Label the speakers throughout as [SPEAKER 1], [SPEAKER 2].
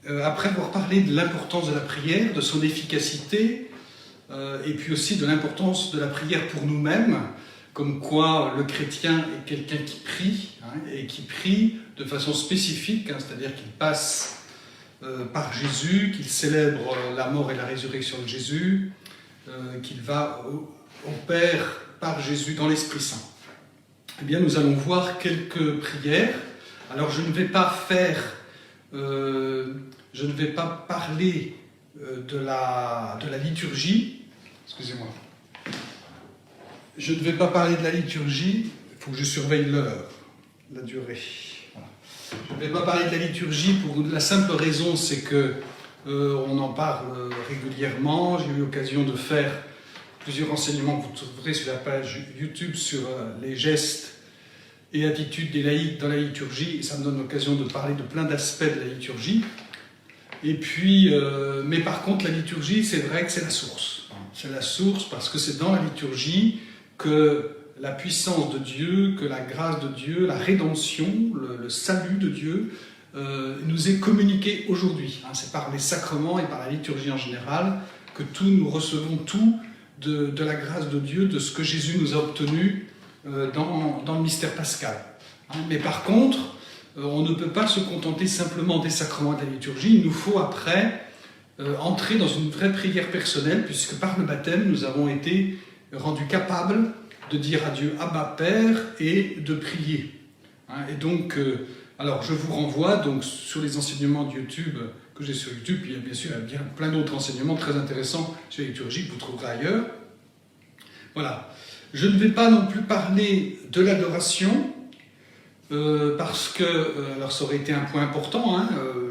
[SPEAKER 1] après avoir parlé de l'importance de la prière, de son efficacité, et puis aussi de l'importance de la prière pour nous-mêmes, comme quoi le chrétien est quelqu'un qui prie, et qui prie de façon spécifique, c'est-à-dire qu'il passe par Jésus, qu'il célèbre la mort et la résurrection de Jésus, qu'il va au Père par Jésus dans l'Esprit Saint. Eh bien, nous allons voir quelques prières. Alors, je ne vais pas parler de la liturgie. Excusez-moi. Je ne vais pas parler de la liturgie. Il faut que je surveille l'heure, la durée. Voilà. Je ne vais pas parler de la liturgie pour la simple raison, c'est que on en parle régulièrement. J'ai eu l'occasion de faire plusieurs enseignements que vous trouverez sur la page YouTube sur les gestes et attitudes des laïcs dans la liturgie. Et ça me donne l'occasion de parler de plein d'aspects de la liturgie. Et puis, mais par contre, la liturgie, c'est vrai que c'est la source. C'est la source parce que c'est dans la liturgie que la puissance de Dieu, que la grâce de Dieu, la rédemption, le salut de Dieu nous est communiqué aujourd'hui. C'est par les sacrements et par la liturgie en général que nous recevons tout de la grâce de Dieu, de ce que Jésus nous a obtenu dans le mystère pascal. Mais par contre, on ne peut pas se contenter simplement des sacrements de la liturgie. Il nous faut après entrer dans une vraie prière personnelle, puisque par le baptême, nous avons été rendus capables de dire à Dieu « Abba Père » et de prier. Et donc, alors je vous renvoie donc sur les enseignements de YouTube que j'ai sur YouTube, puis il y a bien sûr plein d'autres enseignements très intéressants sur la liturgie que vous trouverez ailleurs. Voilà. Je ne vais pas non plus parler de l'adoration, parce que, alors ça aurait été un point important,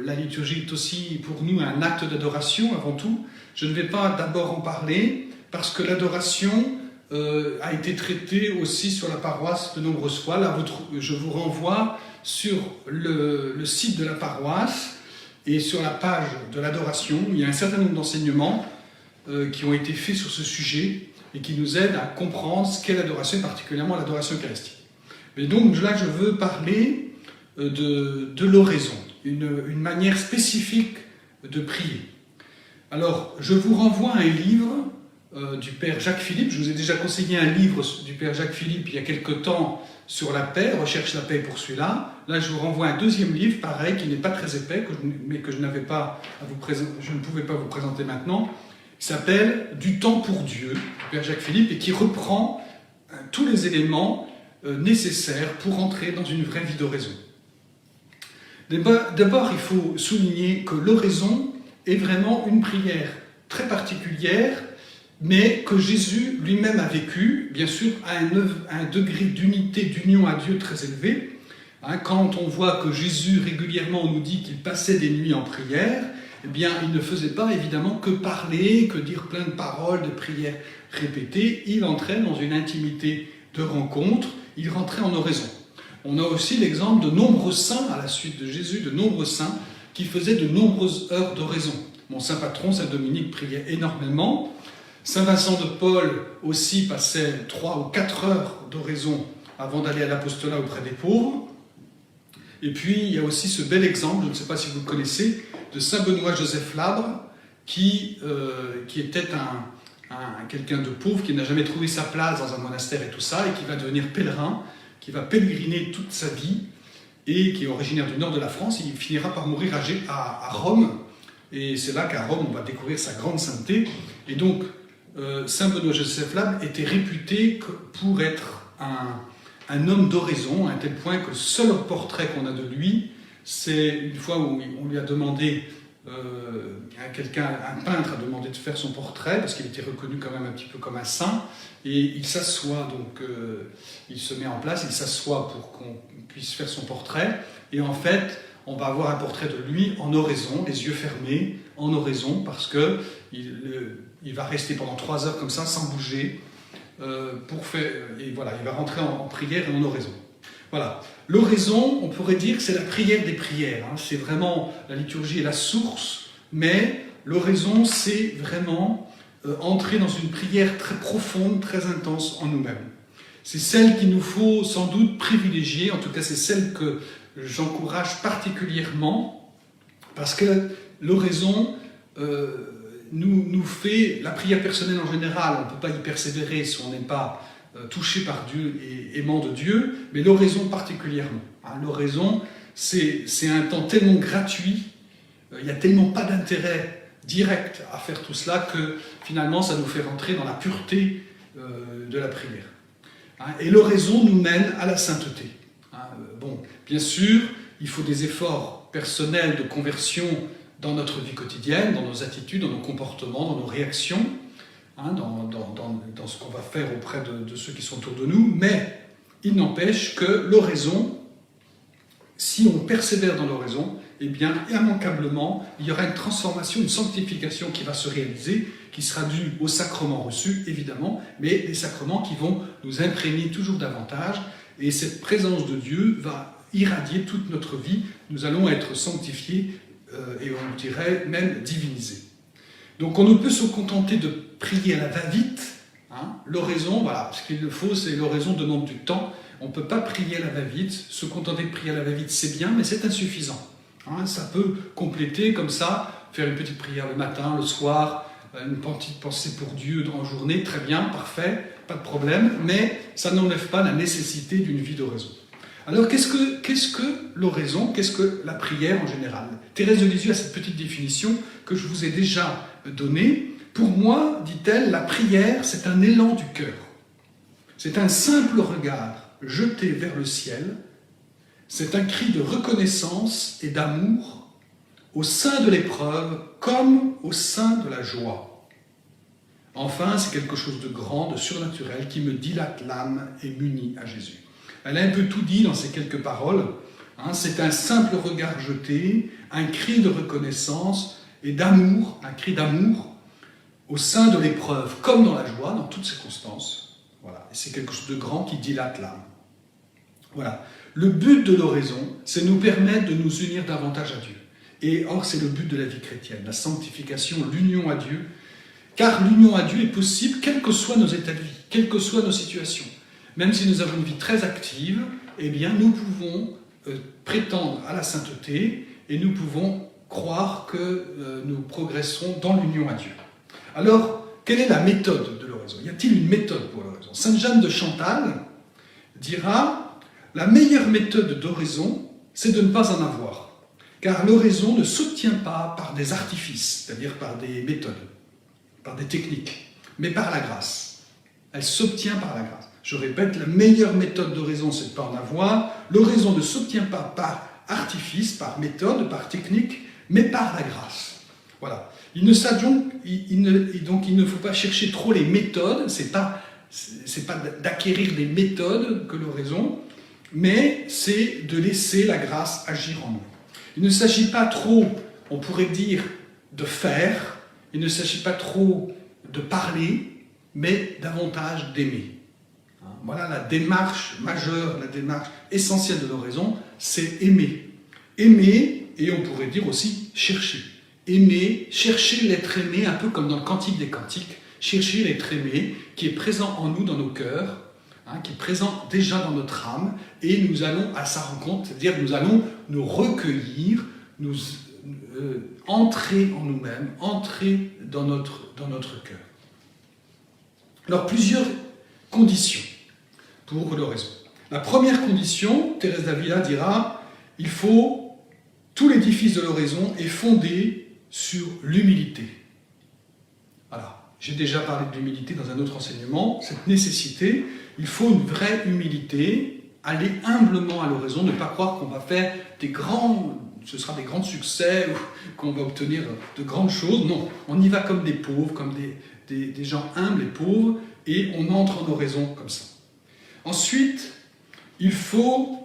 [SPEAKER 1] la liturgie est aussi pour nous un acte d'adoration avant tout. Je ne vais pas d'abord en parler, parce que l'adoration a été traitée aussi sur la paroisse de nombreuses fois. Là, je vous renvoie sur le site de la paroisse, et sur la page de l'adoration, il y a un certain nombre d'enseignements qui ont été faits sur ce sujet et qui nous aident à comprendre ce qu'est l'adoration, et particulièrement l'adoration eucharistique. Mais donc là, je veux parler de l'oraison, une manière spécifique de prier. Alors, je vous renvoie à un livre du Père Jacques Philippe. Je vous ai déjà conseillé un livre du Père Jacques Philippe il y a quelque temps sur la paix, Recherche la paix pour celui-là. Là, je vous renvoie à un deuxième livre, pareil, qui n'est pas très épais, mais que je ne pouvais pas vous présenter maintenant, qui s'appelle « Du temps pour Dieu », du Père Jacques Philippe, et qui reprend tous les éléments nécessaires pour entrer dans une vraie vie d'oraison. D'abord, il faut souligner que l'oraison est vraiment une prière très particulière, mais que Jésus lui-même a vécu, bien sûr, à un degré d'unité, d'union à Dieu très élevé. Quand on voit que Jésus, régulièrement, nous dit qu'il passait des nuits en prière, eh bien, il ne faisait pas, évidemment, que parler, que dire plein de paroles, de prières répétées. Il entrait dans une intimité de rencontre, il rentrait en oraison. On a aussi l'exemple de nombreux saints, à la suite de Jésus, de nombreux saints qui faisaient de nombreuses heures d'oraison. Mon saint patron, saint Dominique, priait énormément. Saint Vincent de Paul aussi passait 3 ou 4 heures d'oraison avant d'aller à l'apostolat auprès des pauvres. Et puis, il y a aussi ce bel exemple, je ne sais pas si vous le connaissez, de saint Benoît-Joseph Labre, qui était quelqu'un de pauvre, qui n'a jamais trouvé sa place dans un monastère et tout ça, et qui va devenir pèlerin, qui va pèleriner toute sa vie, et qui est originaire du nord de la France. Il finira par mourir à Rome, et c'est là qu'à Rome, on va découvrir sa grande sainteté. Et donc, saint Benoît-Joseph Labre était réputé pour être un homme d'oraison, à un tel point que le seul portrait qu'on a de lui, c'est une fois où on lui a demandé, un peintre a demandé de faire son portrait, parce qu'il était reconnu quand même un petit peu comme un saint, et il s'assoit, donc il se met en place, il s'assoit pour qu'on puisse faire son portrait, et en fait, on va avoir un portrait de lui en oraison, les yeux fermés, en oraison, parce que il va rester pendant 3 heures comme ça, sans bouger, et voilà, il va rentrer en prière et en oraison. Voilà. L'oraison, on pourrait dire que c'est la prière des prières. C'est vraiment, la liturgie est la source, mais l'oraison, c'est vraiment entrer dans une prière très profonde, très intense en nous-mêmes. C'est celle qu'il nous faut sans doute privilégier, en tout cas c'est celle que j'encourage particulièrement Parce que l'oraison nous fait, la prière personnelle en général, on ne peut pas y persévérer si on n'est pas touché par Dieu et aimant de Dieu, mais l'oraison particulièrement. Hein, l'oraison, c'est un temps tellement gratuit, il n'y a tellement pas d'intérêt direct à faire tout cela que finalement ça nous fait rentrer dans la pureté de la prière. Hein, et l'oraison nous mène à la sainteté. Hein, bon, bien sûr, il faut des efforts personnels de conversion dans notre vie quotidienne, dans nos attitudes, dans nos comportements, dans nos réactions, hein, dans ce qu'on va faire auprès de ceux qui sont autour de nous, mais il n'empêche que l'oraison, si on persévère dans l'oraison, eh bien, immanquablement, il y aura une transformation, une sanctification qui va se réaliser, qui sera due aux sacrements reçus, évidemment, mais des sacrements qui vont nous imprégner toujours davantage, et cette présence de Dieu va irradier toute notre vie. Nous allons être sanctifiés, et on dirait même divinisés. Donc on ne peut se contenter de prier à la va-vite. Hein. L'oraison, voilà, ce qu'il faut, c'est l'oraison demande du temps. On ne peut pas prier à la va-vite. Se contenter de prier à la va-vite, c'est bien, mais c'est insuffisant. Hein. Ça peut compléter comme ça, faire une petite prière le matin, le soir, une petite pensée pour Dieu en journée, très bien, parfait, pas de problème, mais ça n'enlève pas la nécessité d'une vie d'oraison. Alors, qu'est-ce que l'oraison? Qu'est-ce que la prière en général? Thérèse de Lisieux a cette petite définition que je vous ai déjà donnée. Pour moi, dit-elle, la prière, c'est un élan du cœur. C'est un simple regard jeté vers le ciel. C'est un cri de reconnaissance et d'amour au sein de l'épreuve comme au sein de la joie. Enfin, c'est quelque chose de grand, de surnaturel, qui me dilate l'âme et m'unit à Jésus. Elle a un peu tout dit dans ces quelques paroles. Hein, c'est un simple regard jeté, un cri de reconnaissance et d'amour, un cri d'amour au sein de l'épreuve, comme dans la joie, dans toutes circonstances. Voilà. Et c'est quelque chose de grand qui dilate l'âme. Voilà. Le but de l'oraison, c'est nous permettre de nous unir davantage à Dieu. Et or, c'est le but de la vie chrétienne, la sanctification, l'union à Dieu. Car l'union à Dieu est possible, quels que soient nos états de vie, quelles que soient nos situations. Même si nous avons une vie très active, eh bien, nous pouvons prétendre à la sainteté et nous pouvons croire que nous progresserons dans l'union à Dieu. Alors, quelle est la méthode de l'oraison? Y a-t-il une méthode pour l'oraison? Sainte Jeanne de Chantal dira « La meilleure méthode d'oraison, c'est de ne pas en avoir, car l'oraison ne s'obtient pas par des artifices, c'est-à-dire par des méthodes, par des techniques, mais par la grâce. Elle s'obtient par la grâce. Je répète, la meilleure méthode d'oraison, c'est de ne pas en avoir. L'oraison ne s'obtient pas par artifice, par méthode, par technique, mais par la grâce. Voilà. Il ne faut pas chercher trop les méthodes, c'est pas d'acquérir des méthodes que l'oraison, mais c'est de laisser la grâce agir en nous. Il ne s'agit pas trop, on pourrait dire, de faire, il ne s'agit pas trop de parler, mais davantage d'aimer. Voilà la démarche majeure, la démarche essentielle de l'oraison, c'est aimer. Aimer, et on pourrait dire aussi chercher. Aimer, chercher l'être aimé, un peu comme dans le Cantique des Cantiques, chercher l'être aimé qui est présent en nous, dans nos cœurs, hein, qui est présent déjà dans notre âme, et nous allons à sa rencontre, c'est-à-dire nous allons nous recueillir, nous entrer en nous-mêmes, entrer dans notre cœur. Alors, plusieurs conditions pour l'oraison. La première condition, Thérèse d'Avila dira, il faut, tout l'édifice de l'oraison est fondé sur l'humilité. Voilà, j'ai déjà parlé de l'humilité dans un autre enseignement, cette nécessité, il faut une vraie humilité, aller humblement à l'oraison, ne pas croire qu'on va faire ce sera des grands succès, ou qu'on va obtenir de grandes choses, non, on y va comme des pauvres, comme des gens humbles et pauvres, et on entre en oraison comme ça. Ensuite, il faut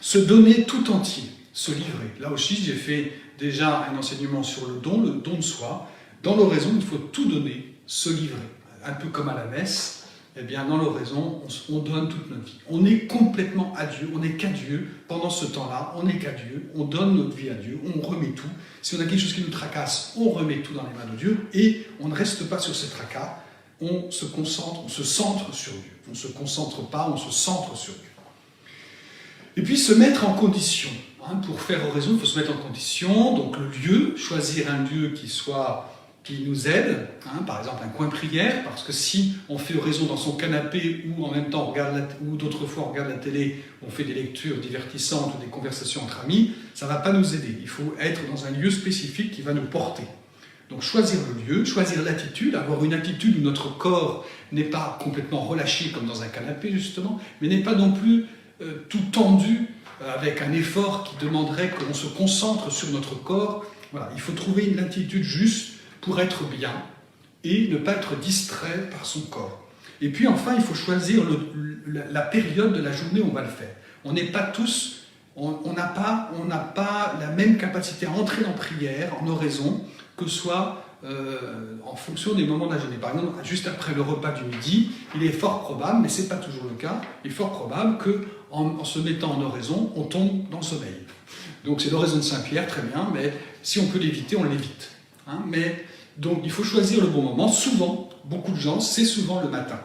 [SPEAKER 1] se donner tout entier, se livrer. Là aussi, j'ai fait déjà un enseignement sur le don de soi. Dans l'oraison, il faut tout donner, se livrer. Un peu comme à la messe, eh bien, dans l'oraison, on donne toute notre vie. On est complètement à Dieu, on n'est qu'à Dieu. Pendant ce temps-là, on n'est qu'à Dieu, on donne notre vie à Dieu, on remet tout. Si on a quelque chose qui nous tracasse, on remet tout dans les mains de Dieu et on ne reste pas sur ces tracas. On se concentre, on se centre sur Dieu. On ne se concentre pas, on se centre sur Dieu. Et puis se mettre en condition. Pour faire oraison, il faut se mettre en condition, donc le lieu, choisir un lieu qui nous aide, par exemple un coin prière, parce que si on fait oraison dans son canapé ou en même temps ou d'autres fois on regarde la télé, on fait des lectures divertissantes ou des conversations entre amis, ça ne va pas nous aider. Il faut être dans un lieu spécifique qui va nous porter. Donc choisir le lieu, choisir l'attitude, avoir une attitude où notre corps n'est pas complètement relâché comme dans un canapé justement, mais n'est pas non plus tout tendu avec un effort qui demanderait qu'on se concentre sur notre corps. Voilà, il faut trouver une attitude juste pour être bien et ne pas être distrait par son corps. Et puis enfin, il faut choisir la période de la journée où on va le faire. On n'est pas tous, on n'a pas la même capacité à entrer en prière, en oraison, que soit en fonction des moments de la journée. Par exemple, juste après le repas du midi, il est fort probable, mais ce n'est pas toujours le cas, il est fort probable qu'en se mettant en oraison, on tombe dans le sommeil. Donc c'est l'oraison de Saint-Pierre, très bien, mais si on peut l'éviter, on l'évite. Donc il faut choisir le bon moment. Souvent, beaucoup de gens, c'est souvent le matin.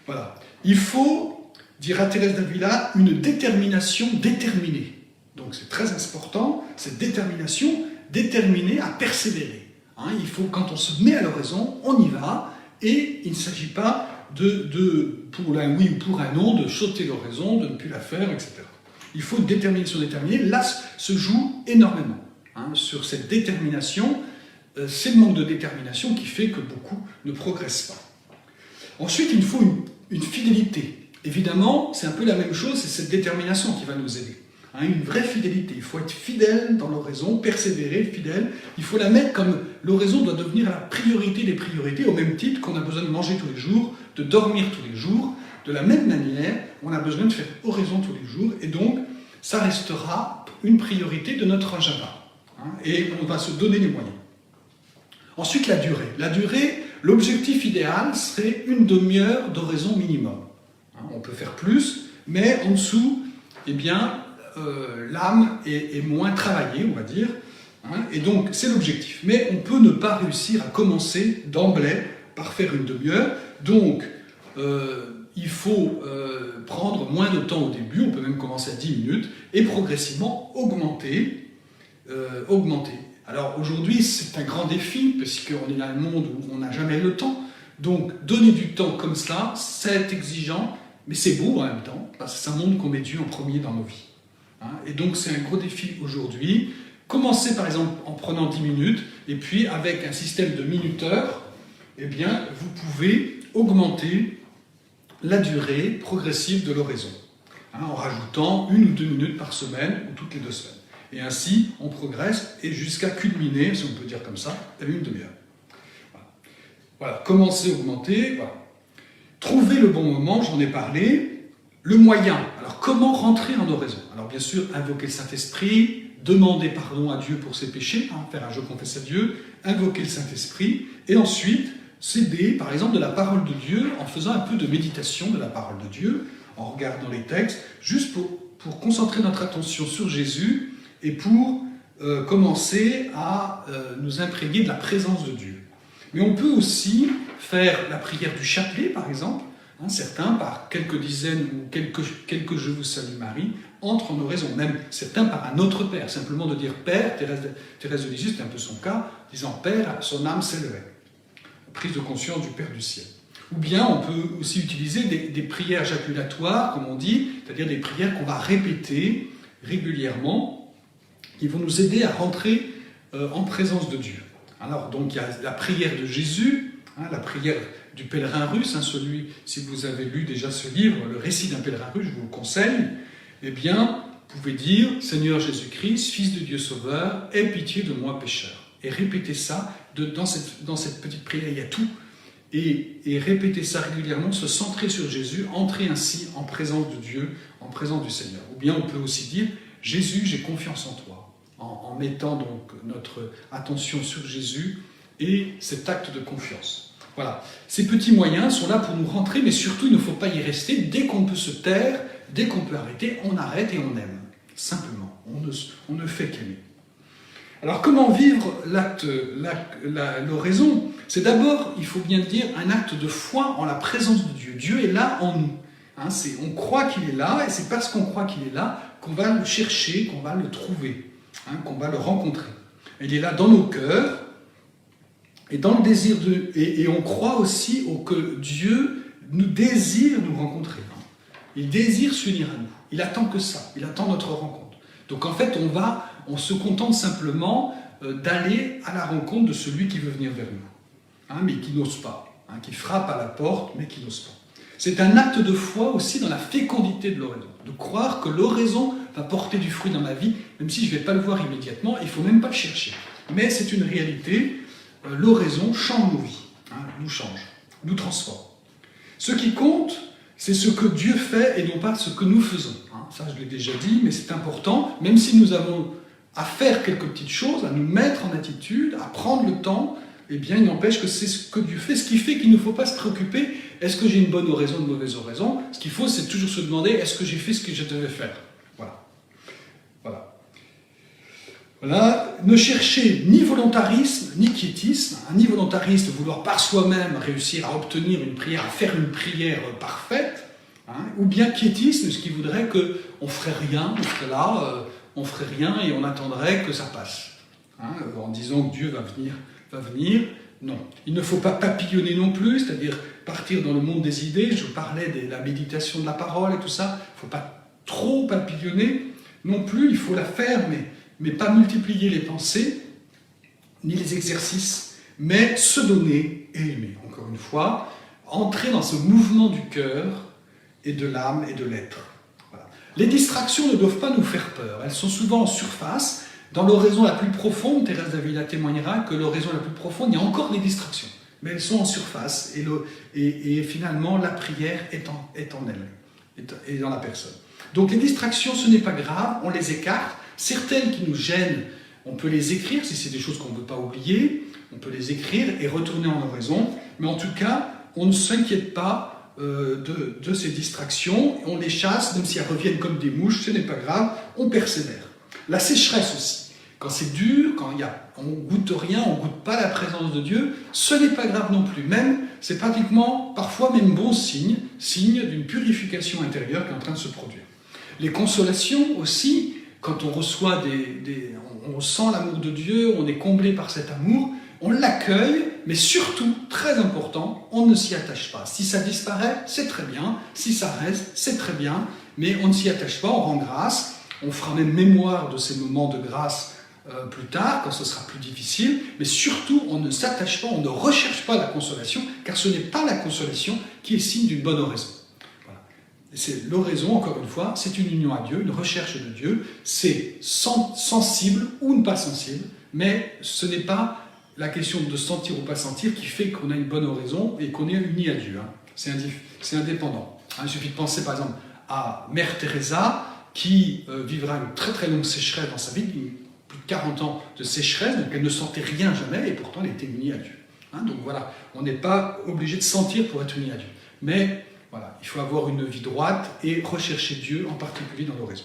[SPEAKER 1] Voilà. Il faut, dira Thérèse d'Avila, une détermination déterminée. Donc c'est très important, cette détermination déterminée à persévérer. Il faut, quand on se met à l'oraison, on y va, et il ne s'agit pas pour un oui ou pour un non, de sauter l'oraison, de ne plus la faire, etc. Il faut une détermination déterminée. Là se joue énormément sur cette détermination. C'est le manque de détermination qui fait que beaucoup ne progressent pas. Ensuite, il faut une fidélité. Évidemment, c'est un peu la même chose, c'est cette détermination qui va nous aider. Une vraie fidélité. Il faut être fidèle dans l'oraison, persévérer, fidèle. Il faut la mettre comme l'oraison doit devenir la priorité des priorités, au même titre qu'on a besoin de manger tous les jours, de dormir tous les jours. De la même manière, on a besoin de faire oraison tous les jours, et donc ça restera une priorité de notre agenda. Et on va se donner les moyens. Ensuite, la durée. La durée, l'objectif idéal serait une demi-heure d'oraison minimum. On peut faire plus, mais en dessous, eh bien, l'âme est moins travaillée, on va dire, et donc c'est l'objectif. Mais on peut ne pas réussir à commencer d'emblée par faire une demi-heure, donc il faut prendre moins de temps au début, on peut même commencer à 10 minutes, et progressivement augmenter. Alors aujourd'hui, c'est un grand défi, parce qu'on est dans un monde où on n'a jamais le temps, donc donner du temps comme ça, c'est exigeant, mais c'est beau en même temps, parce que c'est un monde qu'on met Dieu en premier dans nos vies. Et donc c'est un gros défi aujourd'hui. Commencez par exemple en prenant 10 minutes, et puis avec un système de minuteur, eh bien, vous pouvez augmenter la durée progressive de l'oraison, en rajoutant 1 ou 2 minutes par semaine, ou toutes les 2 semaines. Et ainsi, on progresse, et jusqu'à culminer, si on peut dire comme ça, avec une demi-heure. Voilà, commencez à augmenter, voilà. Trouvez le bon moment, j'en ai parlé. Le moyen, alors comment rentrer en oraison? Alors bien sûr, invoquer le Saint-Esprit, demander pardon à Dieu pour ses péchés, faire un je confesse à Dieu, invoquer le Saint-Esprit, et ensuite s'aider par exemple de la parole de Dieu en faisant un peu de méditation de la parole de Dieu, en regardant les textes, juste pour concentrer notre attention sur Jésus et pour commencer à nous imprégner de la présence de Dieu. Mais on peut aussi faire la prière du chapelet par exemple. Certains, par quelques dizaines ou quelques Je vous salue Marie, entrent en oraison. Même certains par un autre Père, simplement de dire Père, Thérèse de Lisieux, c'était un peu son cas, disant Père, son âme s'élevait. Prise de conscience du Père du ciel. Ou bien on peut aussi utiliser des prières jaculatoires, comme on dit, c'est-à-dire des prières qu'on va répéter régulièrement, qui vont nous aider à rentrer en présence de Dieu. Alors, donc, il y a la prière de Jésus, la prière du pèlerin russe, celui, si vous avez lu déjà ce livre, le récit d'un pèlerin russe, je vous le conseille, eh bien, vous pouvez dire « Seigneur Jésus-Christ, Fils de Dieu Sauveur, aie pitié de moi pécheur ». Et répétez ça, dans cette petite prière, il y a tout, et répétez ça régulièrement, se centrer sur Jésus, entrer ainsi en présence de Dieu, en présence du Seigneur. Ou bien on peut aussi dire « Jésus, j'ai confiance en toi », en mettant donc notre attention sur Jésus et cet acte de confiance. Voilà, ces petits moyens sont là pour nous rentrer, mais surtout, il ne faut pas y rester. Dès qu'on peut se taire, dès qu'on peut arrêter, on arrête et on aime. Simplement, on ne fait qu'aimer. Alors, comment vivre l'oraison? C'est d'abord, il faut bien dire, un acte de foi en la présence de Dieu. Dieu est là en nous. On croit qu'il est là, et c'est parce qu'on croit qu'il est là le chercher, qu'on va le trouver, hein, qu'on va le rencontrer. Il est là dans nos cœurs, et dans le désir et on croit aussi que Dieu nous désire nous rencontrer. Il désire s'unir à nous. Il attend que ça. Il attend notre rencontre. Donc en fait, on se contente simplement d'aller à la rencontre de celui qui veut venir vers nous, hein, mais qui n'ose pas, hein, qui frappe à la porte, mais qui n'ose pas. C'est un acte de foi aussi dans la fécondité de l'oraison, de croire que l'oraison va porter du fruit dans ma vie, même si je ne vais pas le voir immédiatement, il ne faut même pas le chercher. Mais c'est une réalité, l'oraison change nos vies, hein, nous change, nous transforme. Ce qui compte, c'est ce que Dieu fait et non pas ce que nous faisons. Ça, je l'ai déjà dit, mais c'est important, même si nous avons à faire quelques petites choses, à nous mettre en attitude, à prendre le temps, eh bien, il n'empêche que c'est ce que Dieu fait, ce qui fait qu'il ne faut pas se préoccuper, est-ce que j'ai une bonne oraison, une mauvaise oraison? Ce qu'il faut, c'est toujours se demander, est-ce que j'ai fait ce que je devais faire? Voilà. Voilà. Voilà. Ne cherchez ni volontarisme, ni quiétisme. Ni volontarisme, vouloir par soi-même réussir à obtenir une prière, à faire une prière parfaite, hein, ou bien quiétisme, ce qui voudrait qu'on ne ferait rien, on serait là, on ferait rien et on attendrait que ça passe. Hein, en disant que Dieu va venir, non. Il ne faut pas papillonner non plus, c'est-à-dire partir dans le monde des idées. Je parlais de la méditation de la parole et tout ça. Il ne faut pas trop papillonner non plus, il faut la faire, mais pas multiplier les pensées, ni les exercices, mais se donner et aimer. Encore une fois, entrer dans ce mouvement du cœur et de l'âme et de l'être. Voilà. Les distractions ne doivent pas nous faire peur. Elles sont souvent en surface. Dans l'oraison la plus profonde, Thérèse d'Avila témoignera que l'oraison la plus profonde, il y a encore des distractions. Mais elles sont en surface. Et finalement, la prière est en elle, est dans la personne. Donc les distractions, ce n'est pas grave, on les écarte. Certaines qui nous gênent, on peut les écrire, si c'est des choses qu'on ne veut pas oublier, on peut les écrire et retourner en oraison. Mais en tout cas, on ne s'inquiète pas de ces distractions, on les chasse, même si elles reviennent comme des mouches, ce n'est pas grave, on persévère. La sécheresse aussi. Quand c'est dur, quand on ne goûte rien, on ne goûte pas la présence de Dieu, ce n'est pas grave non plus. Même, c'est pratiquement, parfois même bon signe d'une purification intérieure qui est en train de se produire. Les consolations aussi, quand on reçoit on sent l'amour de Dieu, on est comblé par cet amour, on l'accueille, mais surtout, très important, on ne s'y attache pas. Si ça disparaît, c'est très bien. Si ça reste, c'est très bien. Mais on ne s'y attache pas, on rend grâce. On fera même mémoire de ces moments de grâce plus tard, quand ce sera plus difficile. Mais surtout, on ne s'attache pas, on ne recherche pas la consolation, car ce n'est pas la consolation qui est signe d'une bonne oraison. Voilà. C'est l'oraison, encore une fois, c'est une union à Dieu, une recherche de Dieu. C'est sensible ou ne pas sensible, mais ce n'est pas la question de sentir ou pas sentir qui fait qu'on a une bonne oraison et qu'on est uni à Dieu. Hein. C'est indépendant. Hein, il suffit de penser par exemple à Mère Teresa, qui vivra une très très longue sécheresse dans sa vie, plus de 40 ans de sécheresse, donc elle ne sentait rien jamais, et pourtant elle était unie à Dieu. Hein, donc voilà, on n'est pas obligé de sentir pour être uni à Dieu. Mais voilà, il faut avoir une vie droite et rechercher Dieu, en particulier dans l'oraison.